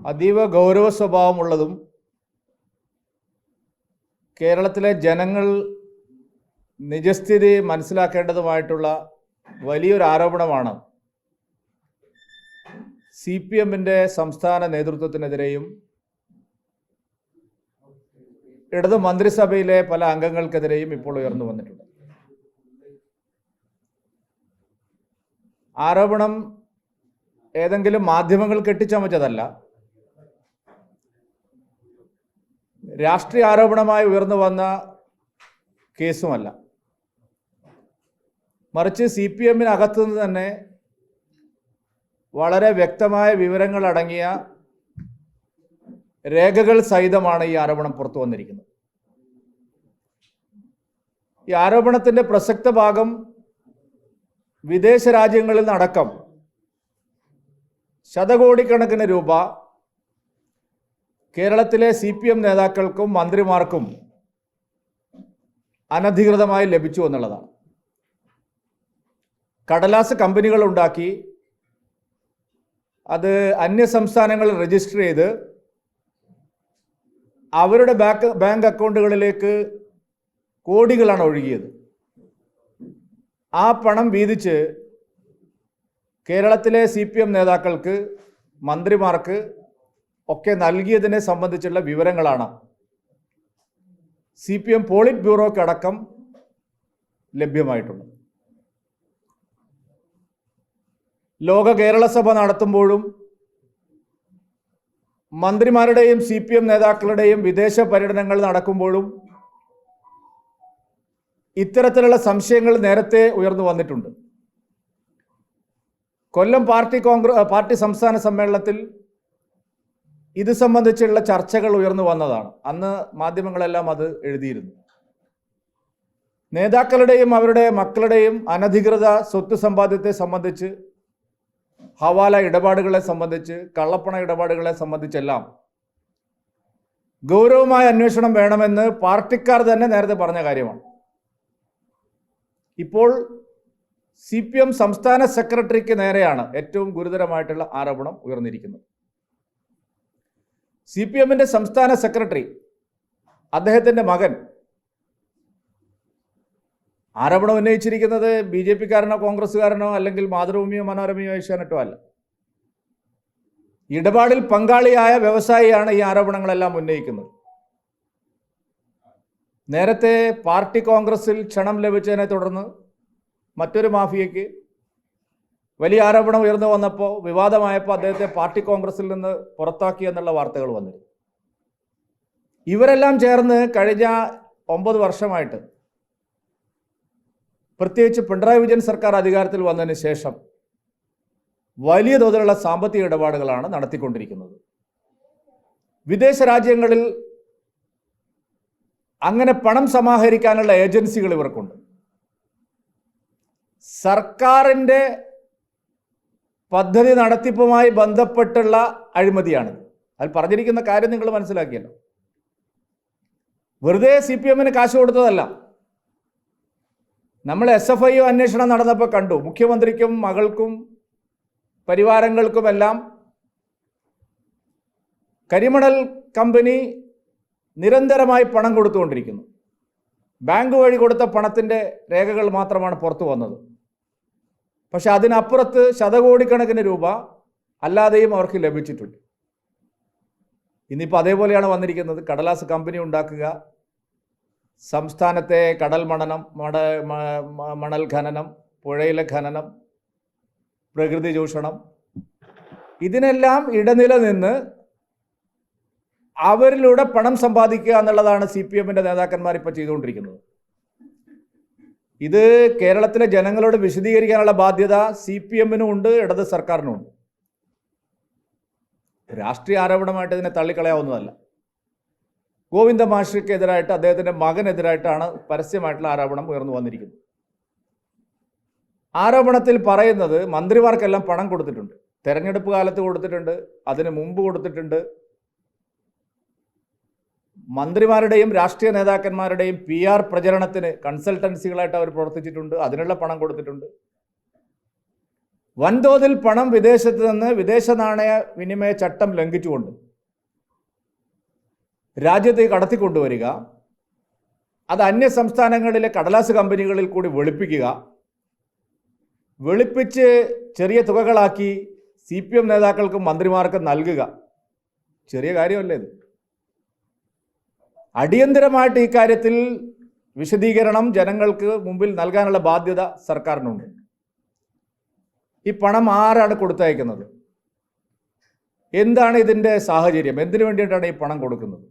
അതീവ ഗൗരവ സ്വഭാവമുള്ളതും കേരളത്തിലെ ജനങ്ങൾ നിജസ്ഥിതി മനസ്സിലാക്കേണ്ടതുമായിട്ടുള്ള വലിയൊരു ആരോപണമാണ് CPM-ന്റെ സംസ്ഥാന നേതൃത്വത്തിനെതിരെയും ഇടതു മന്ത്രിസഭയിലെ പല അംഗങ്ങൾക്കെതിരെയും ഇപ്പോൾ ഉയർന്നു വന്നിട്ടുണ്ട്. ആരോപണം ഏതെങ്കിലും മാധ്യമങ്ങൾ കെട്ടിച്ചമച്ചതല്ല, രാഷ്ട്രീയ ആരോപണമായി ഉയർന്നു വന്ന കേസുമല്ല. മറിച്ച് CPM-നകത്തു നിന്ന് തന്നെ വളരെ വ്യക്തമായ വിവരങ്ങൾ അടങ്ങിയ രേഖകൾ സഹിതമാണ് ഈ ആരോപണം പുറത്തു വന്നിരിക്കുന്നത്. ഈ ആരോപണത്തിൻ്റെ പ്രസക്ത ഭാഗം വിദേശ രാജ്യങ്ങളിൽ നിന്നടക്കം ശതകോടിക്കണക്കിന് രൂപ കേരളത്തിലെ CPM നേതാക്കൾക്കും മന്ത്രിമാർക്കും അനധികൃതമായി ലഭിച്ചു എന്നുള്ളതാണ്. കടലാസ് കമ്പനികൾ ഉണ്ടാക്കി അത് അന്യ സംസ്ഥാനങ്ങളിൽ രജിസ്റ്റർ ചെയ്ത് അവരുടെ ബാങ്ക് അക്കൗണ്ടുകളിലേക്ക് കോടികളാണ് ഒഴുകിയത്. ആ പണം വീതിച്ച് കേരളത്തിലെ CPM നേതാക്കൾക്ക് മന്ത്രിമാർക്ക് ഒക്കെ നൽകിയതിനെ സംബന്ധിച്ചുള്ള വിവരങ്ങളാണ് CPM പോളിറ്റ് ബ്യൂറോക്കടക്കം ലഭ്യമായിട്ടുള്ളത്. ലോക കേരള സഭ നടത്തുമ്പോഴും മന്ത്രിമാരുടെയും CPM നേതാക്കളുടെയും വിദേശ പര്യടനങ്ങൾ നടക്കുമ്പോഴും ഇത്തരത്തിലുള്ള സംശയങ്ങൾ നേരത്തെ ഉയർന്നു വന്നിട്ടുണ്ട്. കൊല്ലം പാർട്ടി സംസ്ഥാന സമ്മേളനത്തിൽ ഇത് സംബന്ധിച്ചുള്ള ചർച്ചകൾ ഉയർന്നു വന്നതാണ്. അന്ന് മാധ്യമങ്ങളെല്ലാം അത് എഴുതിയിരുന്നു. നേതാക്കളുടെയും അവരുടെ മക്കളുടെയും അനധികൃത സ്വത്ത് സമ്പാദ്യത്തെ സംബന്ധിച്ച്, ഹവാല ഇടപാടുകളെ സംബന്ധിച്ച്, കള്ളപ്പണ ഇടപാടുകളെ സംബന്ധിച്ചെല്ലാം ഗൗരവമായ അന്വേഷണം വേണമെന്ന് പാർട്ടിക്കാർ തന്നെ നേരത്തെ പറഞ്ഞ കാര്യമാണ്. ഇപ്പോൾ CPM സംസ്ഥാന സെക്രട്ടറിക്ക് നേരെയാണ് ഏറ്റവും ഗുരുതരമായിട്ടുള്ള ആരോപണം ഉയർന്നിരിക്കുന്നത്. CPM-ന്റെ സംസ്ഥാന സെക്രട്ടറി, അദ്ദേഹത്തിൻ്റെ മകൻ ആരോപണം ഉന്നയിച്ചിരിക്കുന്നത് BJP-കാരനോ കോൺഗ്രസ്സുകാരനോ അല്ലെങ്കിൽ മാതൃഭൂമിയോ മനോരമയോ ഏഷ്യാനെറ്റോ അല്ല. ഇടപാടിൽ പങ്കാളിയായ വ്യവസായിയാണ് ഈ ആരോപണങ്ങളെല്ലാം ഉന്നയിക്കുന്നത്. നേരത്തെ പാർട്ടി കോൺഗ്രസിൽ ക്ഷണം ലഭിച്ചതിനെ തുടർന്ന് മറ്റൊരു മാഫിയയ്ക്ക് വലിയ ആരോപണം ഉയർന്നു വന്നപ്പോൾ, വിവാദമായപ്പോൾ അദ്ദേഹത്തെ പാർട്ടി കോൺഗ്രസിൽ നിന്ന് പുറത്താക്കി എന്നുള്ള വാർത്തകൾ വന്നിരുന്നു. ഇവരെല്ലാം ചേർന്ന് കഴിഞ്ഞ 9 വർഷമായിട്ട്, പ്രത്യേകിച്ച് പിണറായി വിജയൻ സർക്കാർ അധികാരത്തിൽ വന്നതിന് ശേഷം വലിയ തോതിലുള്ള സാമ്പത്തിക ഇടപാടുകളാണ് നടത്തിക്കൊണ്ടിരിക്കുന്നത്. വിദേശ രാജ്യങ്ങളിൽ അങ്ങനെ പണം സമാഹരിക്കാനുള്ള ഏജൻസികൾ ഇവർക്കുണ്ട്. സർക്കാരിൻ്റെ പദ്ധതി നടത്തിപ്പുമായി ബന്ധപ്പെട്ടുള്ള അഴിമതിയാണ്. അതിൽ പറഞ്ഞിരിക്കുന്ന കാര്യം നിങ്ങൾ മനസ്സിലാക്കിയല്ലോ. വെറുതെ CPM-ന് കാശ് കൊടുത്തതല്ല. നമ്മൾ SFI അന്വേഷണം നടന്നപ്പോൾ കണ്ടു, മുഖ്യമന്ത്രിക്കും മകൾക്കും പരിവാരങ്ങൾക്കുമെല്ലാം കരിമണൽ കമ്പനി നിരന്തരമായി പണം കൊടുത്തുകൊണ്ടിരിക്കുന്നു. ബാങ്ക് വഴി കൊടുത്ത പണത്തിൻ്റെ രേഖകൾ മാത്രമാണ് പുറത്തു വന്നത്. പക്ഷെ അതിനപ്പുറത്ത് ശതകോടിക്കണക്കിന് രൂപ അല്ലാതെയും അവർക്ക് ലഭിച്ചിട്ടുണ്ട്. ഇന്നിപ്പോൾ അതേപോലെയാണ് വന്നിരിക്കുന്നത്. കടലാസ് കമ്പനി ഉണ്ടാക്കുക, സംസ്ഥാനത്തെ കടൽ മണൽ ഖനനം, പുഴയിലെ ഖനനം, പ്രകൃതി ചൂഷണം, ഇതിനെല്ലാം ഇടനില നിന്ന് അവരിലൂടെ പണം സമ്പാദിക്കുക എന്നുള്ളതാണ് CPM-ന്റെ നേതാക്കന്മാർ ഇപ്പോൾ ചെയ്തുകൊണ്ടിരിക്കുന്നത്. ഇത് കേരളത്തിലെ ജനങ്ങളോട് വിശദീകരിക്കാനുള്ള ബാധ്യത CPM-നും ഉണ്ട്, ഇടത് സർക്കാരിനും ഉണ്ട്. രാഷ്ട്രീയ ആരോപണമായിട്ട് ഇതിനെ തള്ളിക്കളയാവുന്നതല്ല. ഗോവിന്ദ മാഷിക്കെതിരായിട്ട്, അദ്ദേഹത്തിൻ്റെ മകനെതിരായിട്ടാണ് പരസ്യമായിട്ടുള്ള ആരോപണം ഉയർന്നു വന്നിരിക്കുന്നത്. ആരോപണത്തിൽ പറയുന്നത് മന്ത്രിമാർക്കെല്ലാം പണം കൊടുത്തിട്ടുണ്ട്. തെരഞ്ഞെടുപ്പ് കാലത്ത് കൊടുത്തിട്ടുണ്ട്, അതിന് മുമ്പ് കൊടുത്തിട്ടുണ്ട്. മന്ത്രിമാരുടെയും രാഷ്ട്രീയ നേതാക്കന്മാരുടെയും PR പ്രചരണത്തിന് കൺസൾട്ടൻസികളായിട്ട് അവർ പ്രവർത്തിച്ചിട്ടുണ്ട്, അതിനുള്ള പണം കൊടുത്തിട്ടുണ്ട്. വൻതോതിൽ പണം വിദേശത്ത് നിന്ന് വിദേശ നാണയ വിനിമയ ചട്ടം ലംഘിച്ചുകൊണ്ട് രാജ്യത്തേക്ക് കടത്തിക്കൊണ്ടുവരിക, അത് അന്യ സംസ്ഥാനങ്ങളിലെ കടലാസ് കമ്പനികളിൽ കൂടി വെളുപ്പിക്കുക, വെളുപ്പിച്ച് ചെറിയ തുകകളാക്കി CPM നേതാക്കൾക്കും മന്ത്രിമാർക്കും നൽകുക. ചെറിയ കാര്യമല്ലേ ഇത്? അടിയന്തരമായിട്ട് ഈ കാര്യത്തിൽ വിശദീകരണം ജനങ്ങൾക്ക് മുമ്പിൽ നൽകാനുള്ള ബാധ്യത സർക്കാരിനുണ്ട്. ഈ പണം ആരാണ് കൊടുത്തയക്കുന്നത്? എന്താണ് ഇതിൻ്റെ സാഹചര്യം? എന്തിനു വേണ്ടിയിട്ടാണ് ഈ പണം കൊടുക്കുന്നത്?